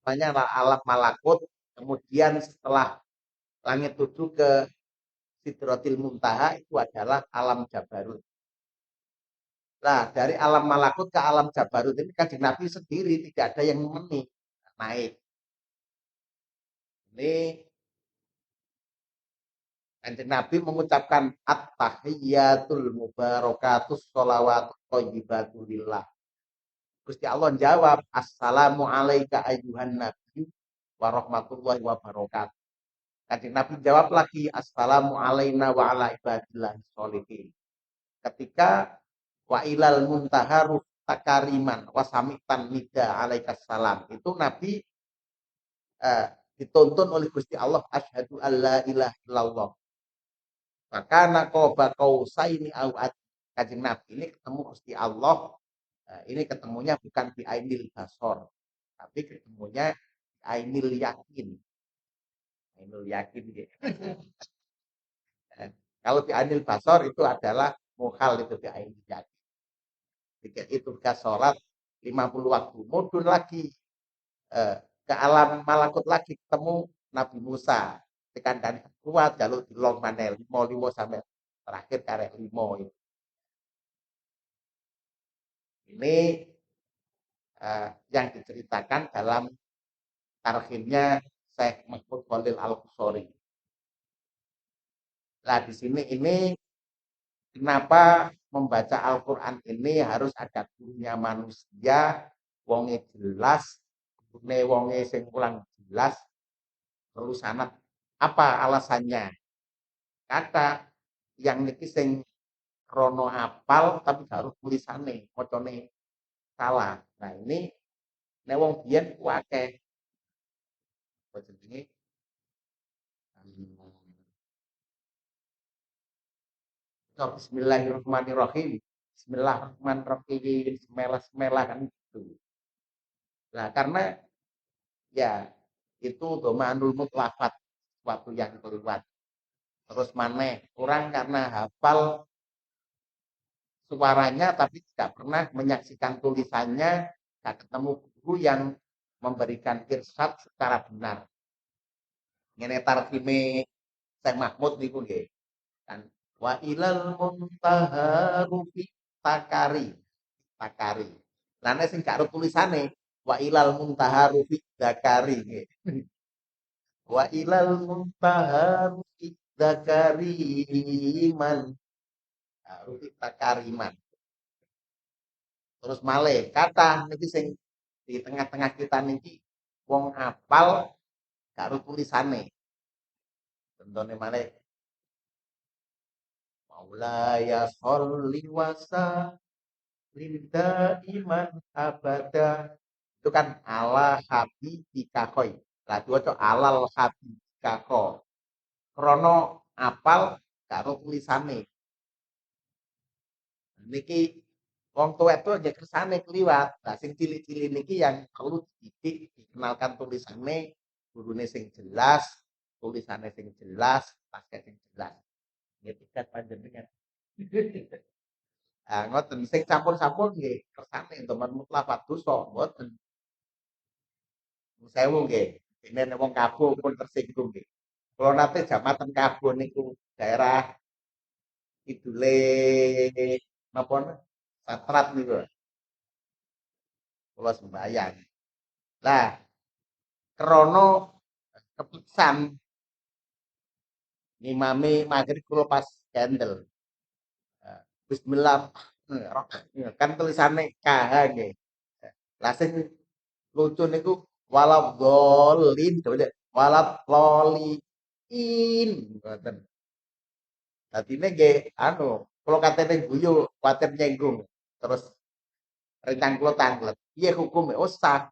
namanya alam malakut. Kemudian setelah langit tujuh ke Sidratil Muntaha itu adalah alam Jabarut. Nah, dari alam malakut ke alam Jabarut ini Kanjeng Nabi sendiri tidak ada yang menemani naik. Ini Kanjeng Nabi mengucapkan at-tahiyyatul mubarakatus sholawatut thayyibatulillah. Gusti Allah jawab, assalamu alaika ayyuhan nabi wa rahmatullahi wa barakatuh. Kanjeng Nabi jawab lagi, assalamu alaina wa ala ibadillahi sholihin. Ketika wa ilal muntaharu takariman wasamitan nida alaikas salam. Itu Nabi eh, dituntun oleh Gusti Allah, asyhadu alla ilaha illallah. Maka nakoba kausaini au Kanjeng Nabi ini ketemu Gusti Allah, ini ketemunya bukan di ainil basor, tapi ketemunya di ainil yakin. Ainil yakin gitu. Kalau di ainil basor itu adalah mukhal, itu di ainil yakin. Jika itu ke sholat 50 waktu, mudun lagi ke alam malakut lagi, ketemu Nabi Musa. Tekan dan kuat jalur di long mana limo sampai terakhir karek limo itu. Ini yang diceritakan dalam tarhimnya Syekh Mahmud Khalil Al-Qusori. Nah, di sini ini kenapa membaca Al-Quran ini harus ada gurunya manusia, wonge jelas, gune wonge sing kurang jelas, terus sanad. Apa alasannya? Kata yang niki sing krono apal tapi harus tulisane, mocone salah. Nah, ini nek wong biyen ku akeh. Apa jenenge? Bismillahirrahmanirrahim. Bismillahirrahmanirrahim. Semelah-semelah kan gitu. Nah, karena ya itu domanul mutlafat, suatu yang kelewat. Terus maneh kurang karena hafal suaranya tapi tidak pernah menyaksikan tulisannya, tidak ketemu guru yang memberikan irsyad secara benar. Ngene tarjime Syekh Mahmud niku nggih. Kan wa ilal muntaha rufi takari. Takari. Lah nek sing gak tulisane wa ilal muntaha rufi dakari nggih. Wa ilal muntaha rufi dakari man. Rufi takariman. Terus malih kata niki sing di tengah-tengah kita niki wong apal gak tulisane. Contohnya malih Maulaya sholli wasa linda iman abada. Itu kan ala habibika koi. Lah diwaca alal habibika ko. Krono apal karo tulisane. Niki wong tuwek tuh aja kersane kliwat. Lah sing cilik-cilik niki yang perlu dididik, dikenalkan tulisannya, gurune sing jelas, tulisannya sing jelas, pasnya sing jelas. Ya tiket panjenengan. Ah, ngoten sing sampun-sampun nggih kersane teman mutlafat dosa mboten. Sewu nggih. Ini wong Kabo pun tersinggung nggih. Kula nate jamaten Kabo niku daerah kidule napa Satrat niku. Kula sembayang. Lah, krono kepisan ngimami magrib kula pas candle. Bismillah kan tulisannya KH nggih. Lah sing lucu niku walad dolin walad loliin ngoten. Dadine nggih anu kula katene guyu kuwatir nyenggung. Terus rencang kula tanglet. Piye hukume? Oh sah.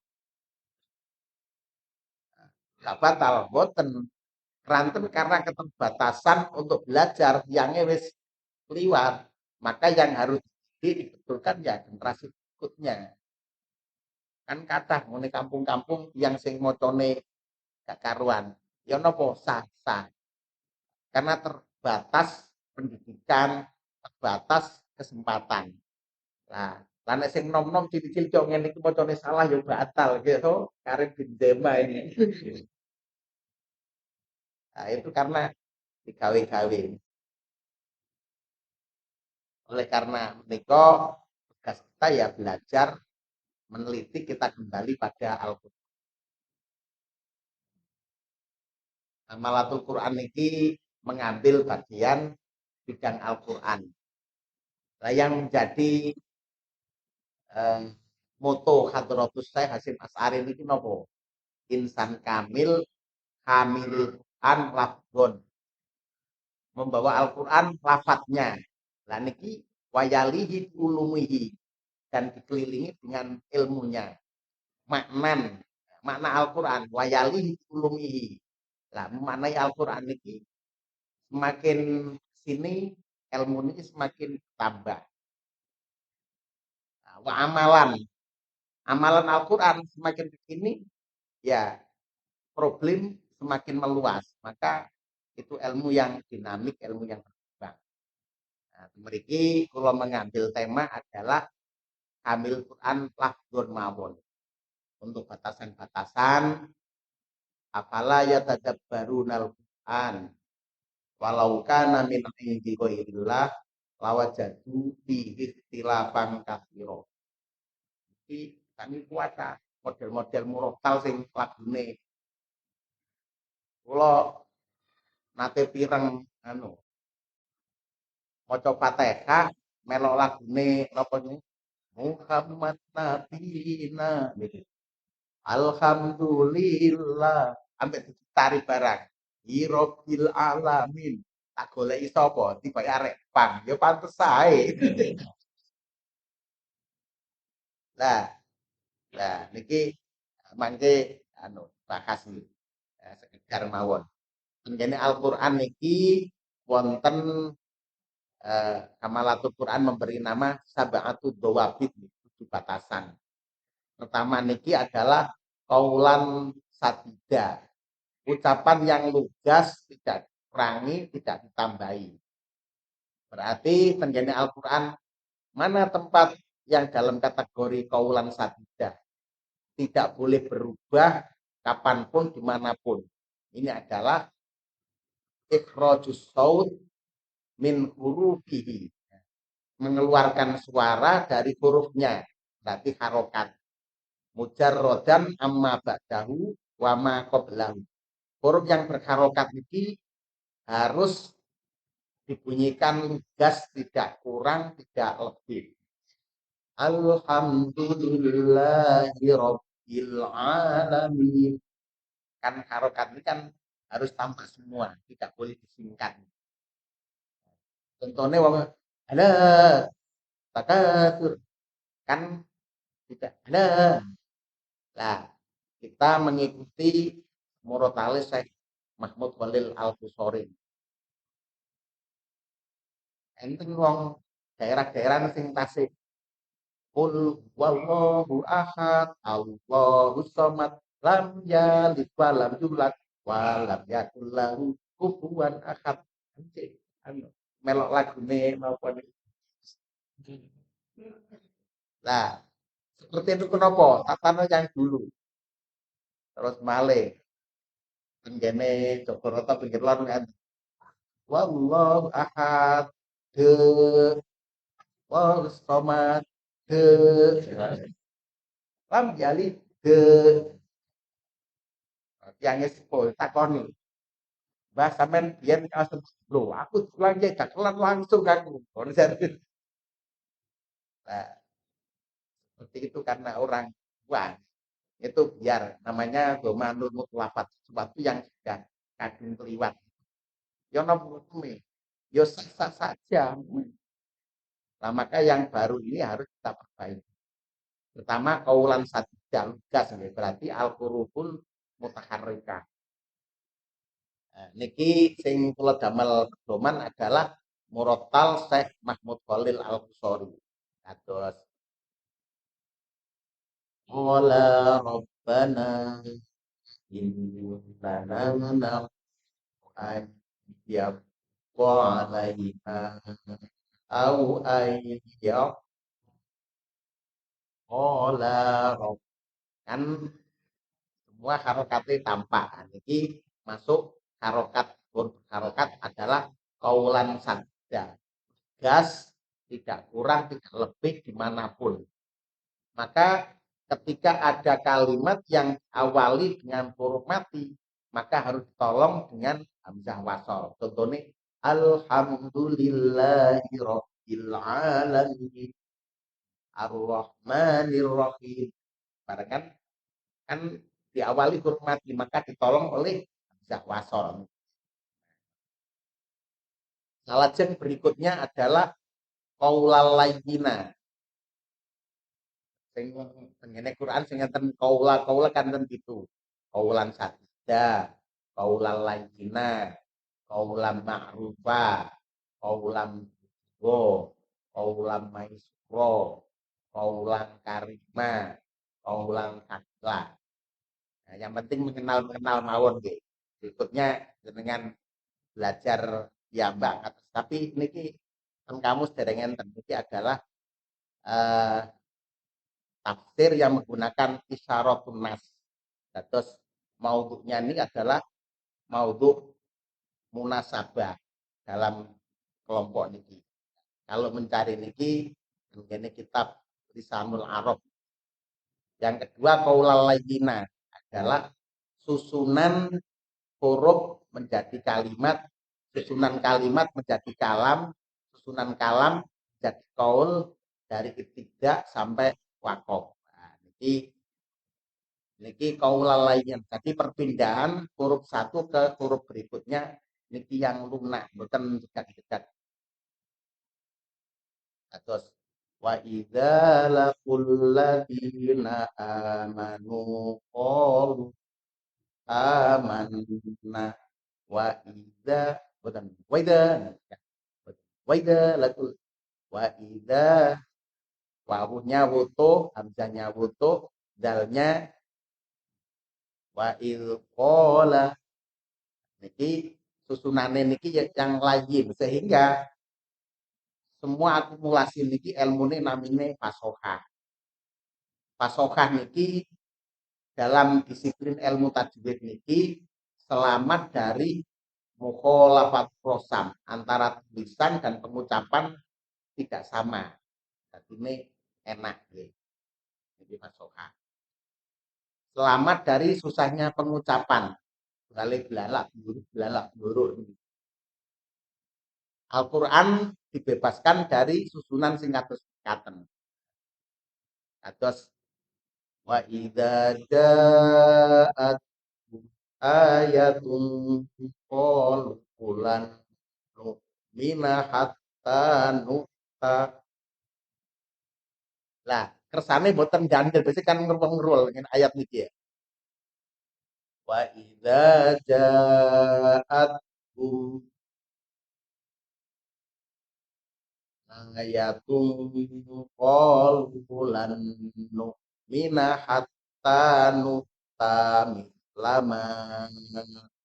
Gak batal mboten. Keranten karena keterbatasan untuk belajar yang wis liwat. Maka yang harus dibetulkan ya generasi berikutnya. Kan kathah ngene kampung-kampung yang sing mocone gak karuan. Ya napa sah-sah. Karena terbatas pendidikan, terbatas kesempatan. Nah, Lah nek sing nom-nom cilik-cilik yo ngene iki macane salah yo batal gitu. Karim Benzema ini. Nah, itu karena digawe-gawe. Oleh karena menika tugas kita ya belajar meneliti kita kembali pada Al-Qur'an. Amalatul Quran ini mengambil bagian bidang Al-Quran. Nah, yang menjadi eh, moto Hadratus Syekh Hasyim As'ari ini nopo? Insan kamil, kamil Quran lafgon. Membawa Al-Quran lafadznya. Nah, niki wayalihi ulumihi dan dikelilingi dengan ilmunya. Maknan, makna Al-Quran wayalihi ulumihi. Nah, memaknai Al-Quran niki semakin sini ilmu ini semakin tambah. Nah, wa amalan, amalan Al-Quran semakin begini, ya problem semakin meluas. Maka itu ilmu yang dinamik, ilmu yang berkembang. Nah, memiliki kalau mengambil tema adalah ambil Quran lafdun mawon. Untuk batasan-batasan, apalah ya tadabbarunal Quran. Walau kana min indi ghairillah lawajadu fihi ikhtilafan katsira. Iki kami kuasa model-model murotal sing lagune kula nate pireng anu maca Fatihah melok lagune napa niku Muhammad nabiyina niki. Alhamdulillah ambek ditari barang. Hirobil alamin. Tak goleki sapa? Tiba arek pang. Ya pantes sae. Lah, lah niki mangke anu bakas sekedar mawon. Menjane Al-Qur'an niki wonten Kamalatul Quran memberi nama Sab'atud Dawabit, tujuh batasan. Pertama niki adalah kaulan sadida, ucapan yang lugas, tidak kurangi, tidak ditambahi. Berarti tenggene Al-Quran mana tempat yang dalam kategori kaulan sadida, tidak boleh berubah kapanpun, dimanapun. Ini adalah ikhrajus saut min hurufihi, mengeluarkan suara dari hurufnya, berarti harokat. Mujarrodan amma ba'dahu wa ma qablahu. Huruf yang berharokat ini harus dibunyikan lugas, tidak kurang, tidak lebih. Alhamdulillahi Rabbil Alamin. Kan harokat ini kan harus tampak semua, tidak boleh disingkat. Contohnya wong ada takatur kan tidak ada. Nah, kita mengikuti Murotalis Syekh Mahmud Khalil Al-Busori. Enten wong daerah-daerah sing tasik Qul wallahu ahad Allahus samad lam yalid wa lam yulad wa lam yakul lahu kufuwan ahad. Anu melok lagune napa niku. Nah, seperti itu kenapa? Tatano yang dulu. Terus malih tenggene Jogoroto pinggir lor kan. Wallahu ahad de walus samad de lam yalid de yang sepuluh takoni. Mbah sampean biyen kaos lho, aku pulang ya dakelan langsung aku. Konser. Nah, seperti itu karena orang tua. Itu biar namanya domanul mutlafat, sesuatu yang sudah kadung keliwat. Ya napa hukume? Ya sah-sah saja. Nah, maka yang baru ini harus kita perbaiki. Pertama kaulan sadidah lugas berarti al-huruful mutaharrikah. Nah, niki sing kula damel pedoman adalah Murattal Syekh Mahmud Khalil Al-Qusori. Kados qala rabbana innana ayyabqa 'alaina au ayyab qala rabb. Kan semua harokatnya tampak. Ini masuk harokat. Harokat adalah kaulan sabda. Gas, tidak kurang, tidak lebih dimanapun. Maka ketika ada kalimat yang awali dengan huruf mati, maka harus ditolong dengan hamzah wasol. Contohnya, Alhamdulillahi Rabbil Alamin. Ar-Rahmanir Rahim. Barengan kan diawali huruf mati, maka ditolong oleh hamzah wasol. Salajeng berikutnya adalah qaulal layyina. Sing tengene Quran sing ngeten qaula kan ten itu. Qaulan sadida, qaulal layyina, qaulan ma'rufa, qaulan go, qaulan maisro, qaulan karima, qaulan kakla. Nah, yang penting mengenal mawon nggih. Berikutnya dengan belajar ya Mbak. Tapi niki kan kamu sedereng enten iki adalah eh, tafsir yang menggunakan isyaratun nas. Terus maudhu'nya ini adalah maudhu' munasabah dalam kelompok niki. Kalau mencari niki ini kitab Lisanul Arab. Yang kedua qaulal layyina adalah susunan huruf menjadi kalimat, susunan kalimat menjadi kalam, susunan kalam menjadi kaul dari ibtidak sampai wakof. Nah, niki kaulal lainnya. Jadi perpindahan huruf satu ke huruf berikutnya niki yang lunak, bukan dekat-dekat. Terus wa idza laqul ladina amanu qalu amanna wa idza bukan wa idza laqul wa idza wawunya wutuh hamzahnya wutuh dalnya wa il qala niki susunane niki yang lain sehingga semua akumulasi niki ilmu ini namanya pasokah. Pasokah niki dalam disiplin ilmu tajwid niki selamat dari mukhalafat prosam antara tulisan dan pengucapan tidak sama. Jadi ini enak ya. Jadi pasokah. Selamat dari susahnya pengucapan. Balik belalak, buruk. Al-Quran dibebaskan dari susunan singkatan. Atas wa idza ja'at ayatun qalu qulan nu'mina hatta nu'ta. Lah, kersane boten ganjel, biasanya kan ngerul dengan ayat niki ya. Wa idza ja'at ayatum qalulan nu'mina hatta nutami lama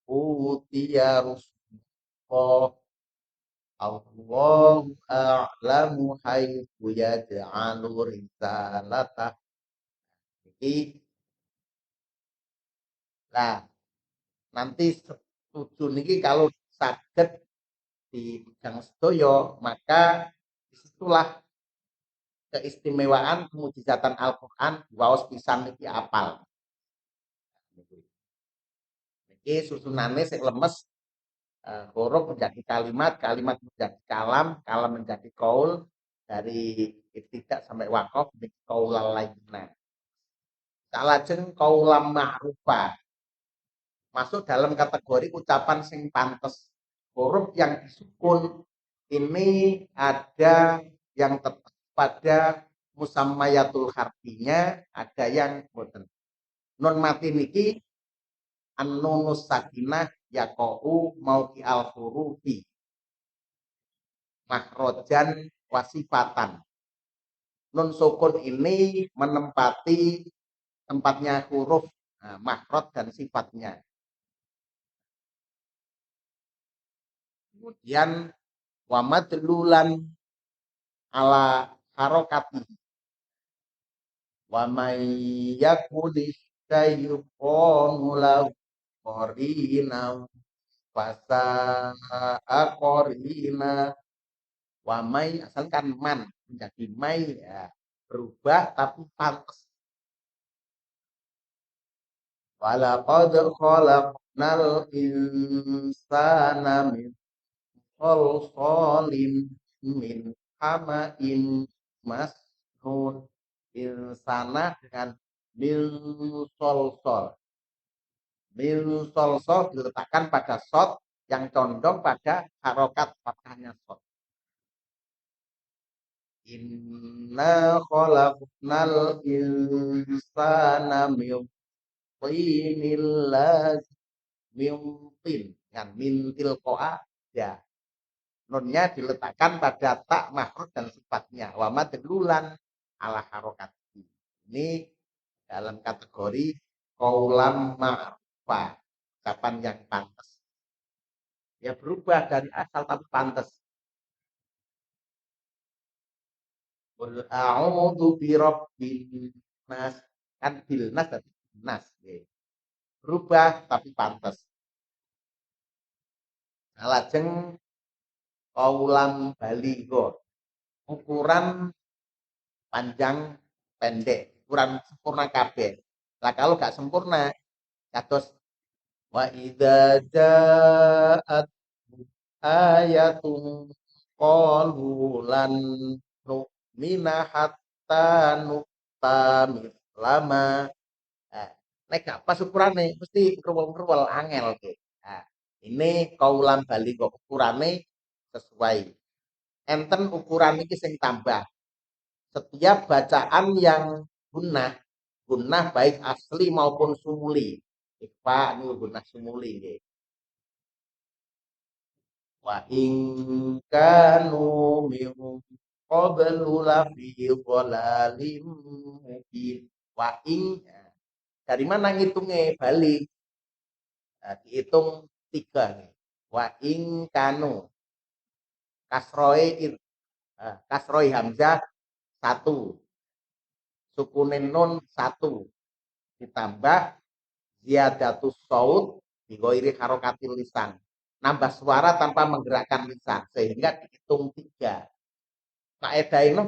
utiya rusulullah Allahu a'lamu haitsu yaj'alu risalata. Jadi lah nanti setuju niki kalau saged dipegang sedoyo maka disitulah keistimewaan kemujizatan Al-Quran waos pisan niki apal. Niki susunannya sing lemes huruf menjadi kalimat, kalimat menjadi kalam, kalam menjadi kaul dari ibtidak sampai wakof niki kaulal lainna. Salajeng kaulam ma'rufa masuk dalam kategori ucapan sing pantes. Huruf yang disukun ini ada yang tetap pada musammayatul harfinya, ada yang boten. Non mati niki an-nunus sakinah yaqau mauqi al-hurufi makrojan wasifatan. Nun sukun ini menempati tempatnya huruf makrot dan sifatnya. Kemudian wamadlulan ala harokati Wa may yakuni syai'onu lahu qarina fasa qarina. Wa may asal kan man menjadi may ya, berubah tapi pantas. Walaqad khalaqnal insana min khalqalin min hama'in masnun. Insana dengan min solsol. Min solsol diletakkan pada sod yang condong pada harokat fathahnya sod. Inna khalaqnal insana min tinil min dengan mintil koa ya, nunnya diletakkan pada tak makhraj dan sifatnya wa madlulan ala harokat. Ini dalam kategori kaulam ma'rufah, ucapan yang pantas. Ya berubah dari asal tapi pantas. Qul a'udzu birabbin nas, kan bil nas tadi nas ya. Berubah tapi pantas. Nah, lajeng kaulam baligho, ukuran panjang pendek, ukuran sempurna kabeh. Lah kalau gak sempurna kados wa idza ja'at ayatun qalu lan nu'mina hatta nu'ta mislama. Nah, nek gak pas ukurane mesti kerwel-kerwel angel ke. Nah, ini kaulan bali kok ukurane sesuai. Enten ukuran iki sing tambah. Setiap bacaan yang gunnah baik asli maupun sumuli. Ikhfa niku gunnah sumuli nggih. Wa in kanu min qablu la fi dhalalim mubin. Wa in dari mana ngitungnya balik? Nah, dihitung 3 nih. Wa in kanu kasroe kasroi hamzah 1, sukunin nun 1, ditambah ziyadatus saut digoiri harokatil lisan, nambah suara tanpa menggerakkan lisan sehingga dihitung 3. Kaidah ini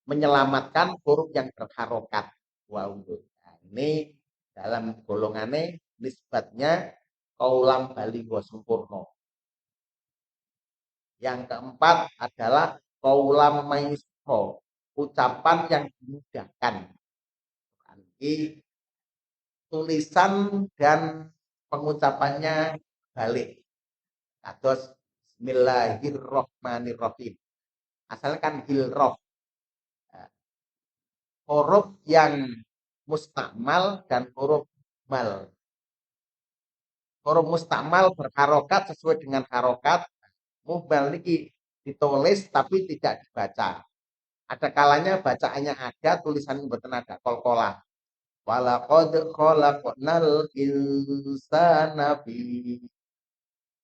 menyelamatkan huruf yang berharokat. Wow. Nah, ini dalam golongannya nisbatnya kaulam baligho sempurna. Yang keempat adalah kaulam maisro, ucapan yang dimudahkan. Nanti tulisan dan pengucapannya balik. Kados Bismillahirrohmanirrohim. Asalkan hilroh. Huruf yang mustakmal dan huruf mal. Huruf mustakmal berharokat sesuai dengan harokat. Mubal ini ditulis tapi tidak dibaca. Ada kalanya bacaannya ada, tulisannya mboten ada, kol-kolah. Walaqad khalaqnal insana fi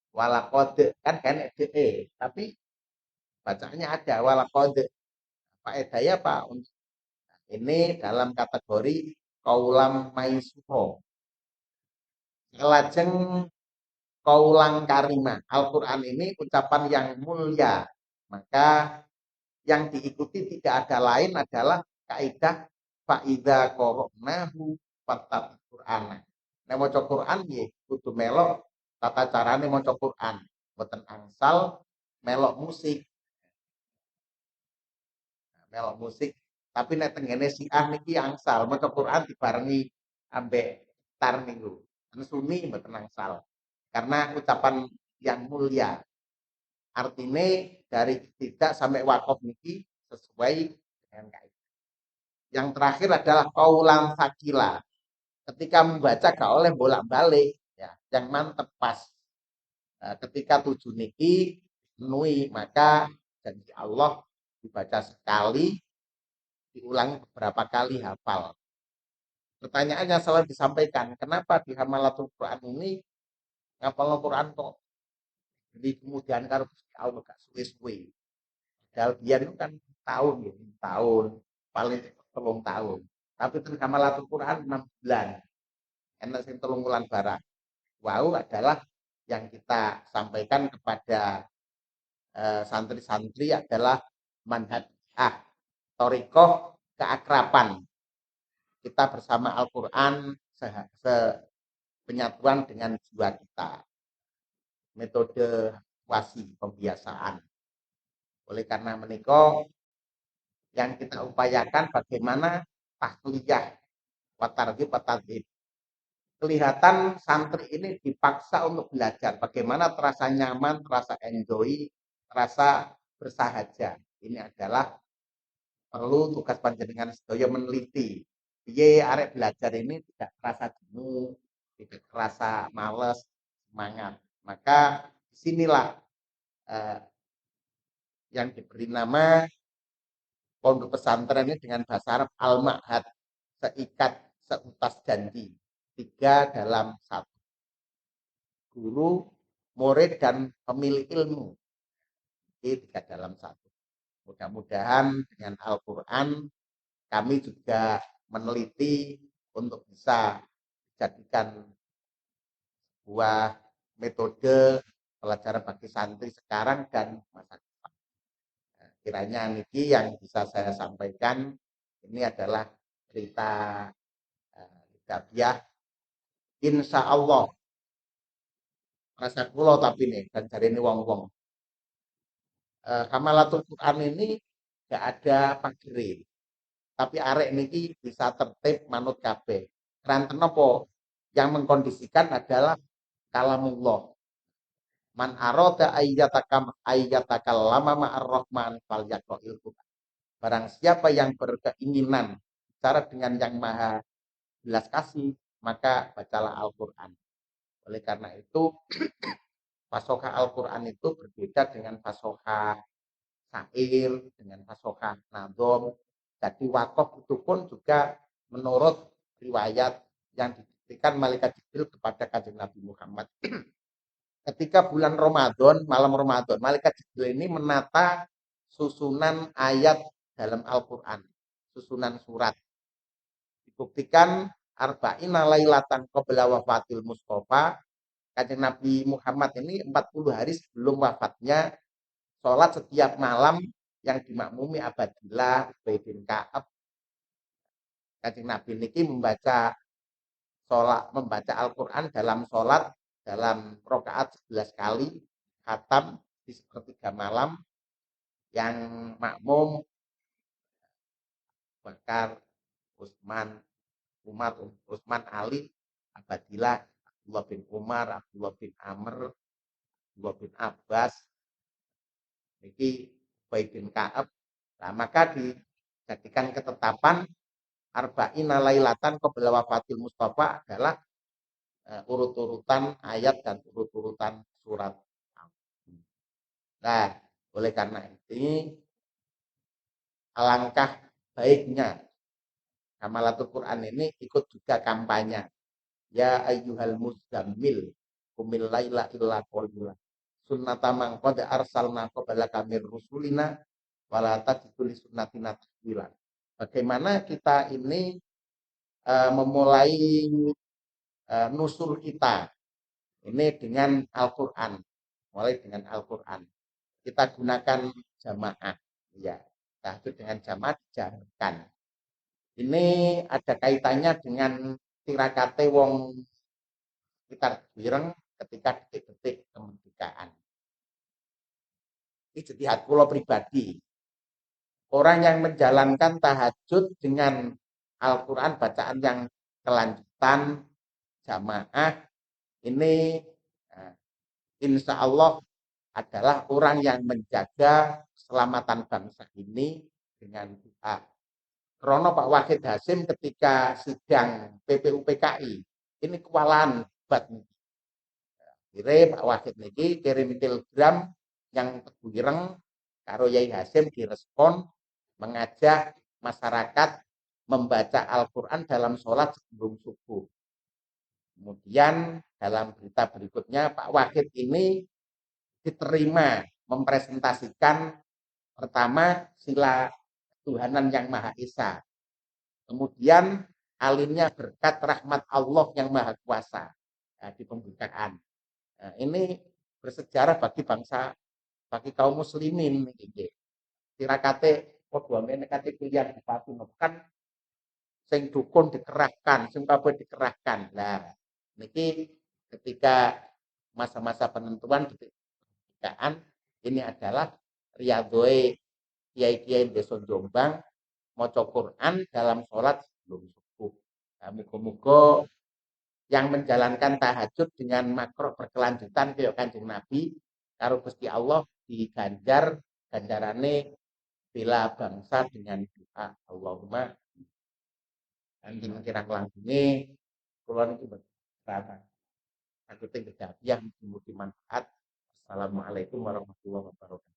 walaqad kan de, tapi bacaannya ada walaqad. Faedahnya apa? Ini dalam kategori kaulam maisuro. Lajeng kaulang karimah. Al-Quran ini ucapan yang mulia. Maka yang diikuti tidak ada lain adalah kaidah faida qara'nahu fattabi Qur'ana. Nek maca Quran nggih kudu melok tata carane maca Quran, mboten angsal melok musik. Melok musik, tapi nek tenggene Syiah niki angsal maca Quran dibarengi ambek tar niku. Sunni mboten angsal. Karena ucapan yang mulia. Artinya dari tidak sampai wakaf niki sesuai dengan kaidah. Yang terakhir adalah kaulang sakila. Ketika membaca gak oleh bolak-balik, ya, yang mantep pas. Nah, ketika 7 niki menui, maka janji Allah dibaca sekali, diulangi beberapa kali hafal. Pertanyaannya selalu disampaikan, kenapa di Hamalatul Quran ini ngapal Quran kok jadi kemudian karo Allah gak suwe-suwe. Padahal biar itu kan tahun, ya, tahun paling 3 tahun. Tapi ten hamalatul Quran 6 bulan. Enak sing 3 wulan barang. Wau adalah yang kita sampaikan kepada santri-santri adalah manhaj torikoh keakraban kita bersama Al-Quran penyatuan dengan jiwa kita, metode wasi pembiasaan. Oleh karena menikah yang kita upayakan bagaimana tahliyah watarghib watadhib. Kelihatan santri ini dipaksa untuk belajar bagaimana terasa nyaman, terasa enjoy, terasa bersahaja. Ini adalah perlu tugas panjenengan sedaya meneliti. Piye arek belajar ini tidak terasa jenuh, tidak terasa males, semangat. Maka disinilah yang diberi nama pondok pesantren ini dengan bahasa Arab al-ma'had, seikat, seutas janji, 3 dalam 1. Guru, murid, dan pemilik ilmu. Ini 3 dalam 1. Mudah-mudahan dengan Al-Quran kami juga meneliti untuk bisa dijadikan sebuah metode pelajaran bagi santri sekarang dan masa depan. Kiranya niki yang bisa saya sampaikan ini adalah cerita hidayah. Insya Allah rasa kulo tapi nih dan cari ini wong-wong. Kamalatul Quran ini gak ada pagere. Tapi arek niki bisa tertib manut kabeh. Keranten apa? Yang mengkondisikan adalah kalamullah. Man arada ayyatakallama ma'ar rahman falyaqra'il Quran. Barang siapa yang berkeinginan bicara dengan yang maha belas kasih, maka bacalah Al-Quran. Oleh karena itu, fasoha Al-Quran itu berbeda dengan fasoha syair, dengan fasoha nadom. Jadi wakof itu pun juga menurut riwayat yang diberikan malaikat Jibril kepada kanjeng Nabi Muhammad. Ketika bulan Ramadan, malam Ramadan, malaikat Jibril ini menata susunan ayat dalam Al-Quran, susunan surat. Dibuktikan arba'ina lailatan qabla wafatil Mustafa, kanjeng Nabi Muhammad ini 40 hari sebelum wafatnya sholat setiap malam yang dimakmumi Abadillah bin Ka'ab. Kanjeng Nabi niki membaca Al-Quran dalam sholat dalam rokaat 11 kali khatam di sepertiga malam, yang makmum Bakar, Utsman, Ali, Abadillah, Abdullah bin Umar, Abdullah bin Amr, Abdullah bin Abbas, ini Ubay bin Ka'ab. Nah, maka dijadikan ketetapan arba'ina lailatan qabla wafatil Mustafa adalah urut-urutan ayat dan urut-urutan surat. Nah, oleh karena ini alangkah baiknya Kamalatul Quran ini ikut juga kampanye. Ya ayyuhal muzzammil qumil laila illa qalila. Sunnata man qad arsalna qablaka mir rusulina wala tajidu li sunnatina tahwila. Bagaimana kita ini memulai nusul kita ini dengan Al-Quran. Mulai dengan Al-Quran. Kita gunakan jamaah. Ya, tahajud dengan jamaah dijalankan. Ini ada kaitannya dengan tirakate wong sekitar Bireng ketika detik-detik kemerdekaan. Ini jadi hak kula pribadi. Orang yang menjalankan tahajud dengan Al-Quran bacaan yang kelanjutan jamaah ini insya Allah adalah orang yang menjaga keselamatan bangsa ini dengan doa. Rono Pak Wahid Hasim ketika sidang PPUPKI ini kewalahan buat kirim Pak Wahid niki kirim telegram yang Teguireng karo Yai Hasim direspon mengajak masyarakat membaca Al-Quran dalam sholat sebelum subuh. Kemudian dalam berita berikutnya Pak Wahid ini diterima mempresentasikan pertama sila Tuhanan yang Maha Esa. Kemudian alinnya berkat rahmat Allah yang Maha Kuasa di pembukaan. Nah, ini bersejarah bagi bangsa, bagi kaum muslimin iki. Tirakate padha menekate kuliah di Papua kan sing dukun dikerahkan, sing kabeh dikerahkan. Nah, niki ketika masa-masa penentuan kebijakan ini adalah riyadoe kiai-kiai desa Jombang maca Quran dalam sholat sebelum subuh. Nah, muga-muga yang menjalankan tahajud dengan makro berkelanjutan kayak Kanjeng Nabi karo Gusti Allah diganjar ganjarane bela bangsa dengan doa Allahumma anjing kirang langsunge kula niki berkata aku tinggal gapiah mugi manfaat. Assalamualaikum warahmatullahi wabarakatuh.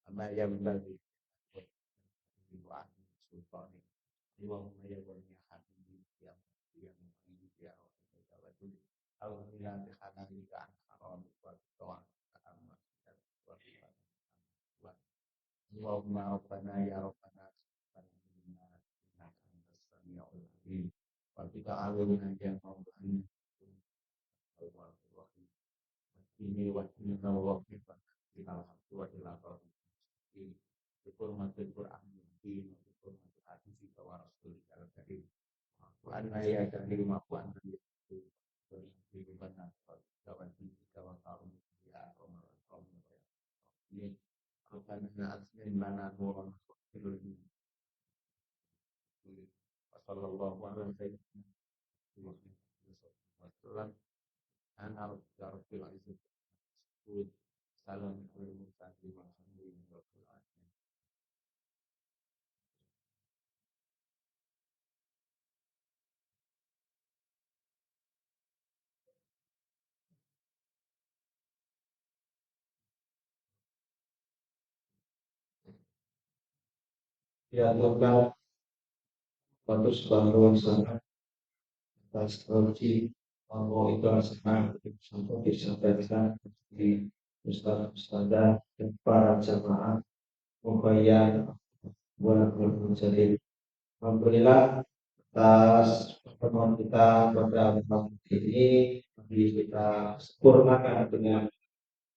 Ama yang bagi sultani Allahumma ya wali habibi ya Alhamdulillah bihamdika an haram wa ta'ala amma Allahumma rabbana ya rabbana innaka antas samiul alim wa bika alimna ya rabbana ini wa inna wa qifat ila haqq wa ila qadim Hurmatul Quran ini hurmatul hadis wa rasul al-karim wa anna ya karim wa anna ya ini benar kawan kawan kaum ya Umar kaum ini Rabbana atsmin lana nuran wa sallallahu alaihi wasallam ana rabbil izzati salam alaikum warahmatullahi wabarakatuh. Ya Allah, bagus bangun sana, atas rezeki, Allah itu senang sampai disampaikan di Ustaz dan para jamaah Mubayyan bulan menjadi Alhamdulillah atas pertemuan kita pada malam ini kita sempurnakan dengan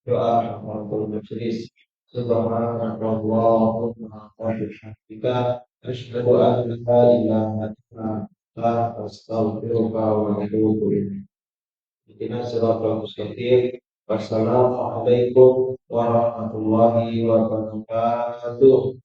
doa maupun majelis subhanallahumma wa bihamdika asyhadu an la ilaha illa anta astaghfiruka wa atubu ilaik. Ihdinas siratal mustaqim. Wassalamualaikum warahmatullahi wabarakatuh.